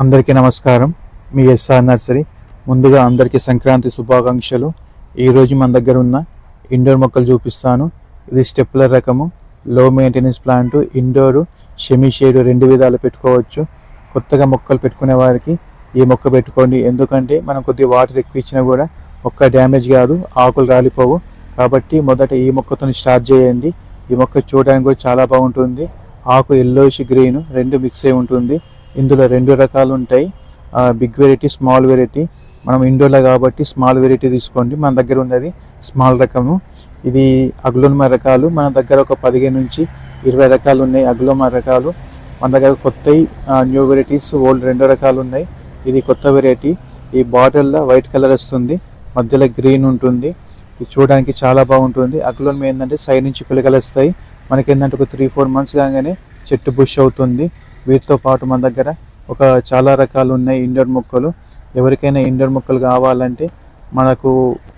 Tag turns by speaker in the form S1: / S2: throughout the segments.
S1: అందరికీ నమస్కారం. మీ SR nursery. ముందుగా అందరికీ సంక్రాంతి శుభాకాంక్షలు. ఈరోజు మన దగ్గర ఉన్న ఇండోర్ మొక్కలు చూపిస్తాను. ఇది స్టెప్లర్ రకము, లో maintenance plant. Indore semi shade రెండు విధాలు పెట్టుకోవచ్చు. కొత్తగా మొక్కలు పెట్టుకునే వారికి ఈ మొక్క పెట్టుకోండి. ఎందుకంటే మనం కొద్దిగా వాటర్ ఎక్కువ ఇచ్చినా కూడా మొక్క డ్యామేజ్ కాదు, ఆకులు రాలిపోవు. కాబట్టి మొదట ఈ మొక్కతో స్టార్ట్ చేయండి. ఈ మొక్క చూడడానికి కూడా చాలా బాగుంటుంది. ఆకు ఎల్లోయిష్ గ్రీన్ రెండు మిక్స్ అయి ఉంటుంది. ఇందులో రెండు రకాలు ఉంటాయి, బిగ్ వెరైటీ, స్మాల్ వెరైటీ. మనం ఇండోర్లో కాబట్టి స్మాల్ వెరైటీ తీసుకోండి. మన దగ్గర ఉన్నది స్మాల్ రకము. ఇది అగ్లోమా రకాలు. మన దగ్గర ఒక 15 నుంచి 20 రకాలు ఉన్నాయి అగ్లోమా రకాలు. మన దగ్గర కొత్త న్యూ వెరైటీస్, ఓల్డ్ రెండు రకాలు ఉన్నాయి. ఇది కొత్త వెరైటీ. ఈ బాటిల్లో వైట్ కలర్ వస్తుంది, మధ్యలో గ్రీన్ ఉంటుంది. ఇది చూడడానికి చాలా బాగుంటుంది. అగ్లోమా ఏంటంటే సైడ్ నుంచి పిలకలు వస్తాయి. మనకేంటంటే ఒక 3-4 మంత్స్ కాగానే చెట్టు బుష్ అవుతుంది. వీటితో పాటు మన దగ్గర చాలా రకాలు ఉన్నాయి ఇండోర్ మొక్కలు. ఎవరికైనా ఇండోర్ మొక్కలు కావాలంటే మనకు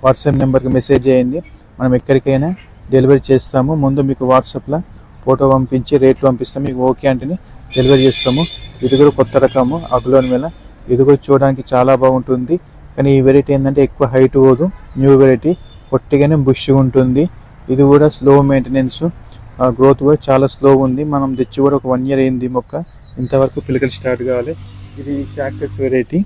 S1: వాట్సాప్ నెంబర్కి మెసేజ్ చేయండి. మనం ఎక్కడికైనా డెలివరీ చేస్తాము. ముందు మీకు వాట్సాప్లో ఫోటో పంపించి రేట్లు పంపిస్తాము. మీకు ఓకే అంటేనే డెలివరీ చేస్తాము. ఇది కూడా కొత్త రకము అగ్లోమా. ఇది కూడా చూడడానికి చాలా బాగుంటుంది. కానీ ఈ వెరైటీ ఏంటంటే ఎక్కువ హైట్ పోదు. న్యూ వెరైటీ పొట్టిగానే బుష్ ఉంటుంది. ఇది కూడా స్లో మెయింటెనెన్స్, గ్రోత్ కూడా చాలా స్లో ఉంది. మనం తెచ్చి కూడా ఒక 1 year అయింది మొక్క. ఇంతవరకు పిలకలు స్టార్ట్ కావాలి. ఇది క్యాక్టస్ వెరైటీ.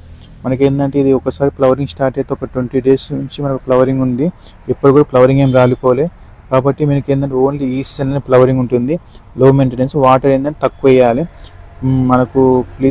S1: మనకి ఏంటంటే ఇది ఒకసారి ఫ్లవరింగ్ స్టార్ట్ అయితే ఒక 20 days నుంచి మనకు ఫ్లవరింగ్ ఉంది. ఇప్పుడు కూడా ఫ్లవరింగ్ ఏం రాలిపోలే. కాబట్టి మనకి ఏంటంటే ఓన్లీ ఈ సీజన్ ఫ్లవరింగ్ ఉంటుంది. లో మెయింటెనెన్స్, వాటర్ ఏంటంటే తక్కువ వేయాలి మనకు. ప్లీజ్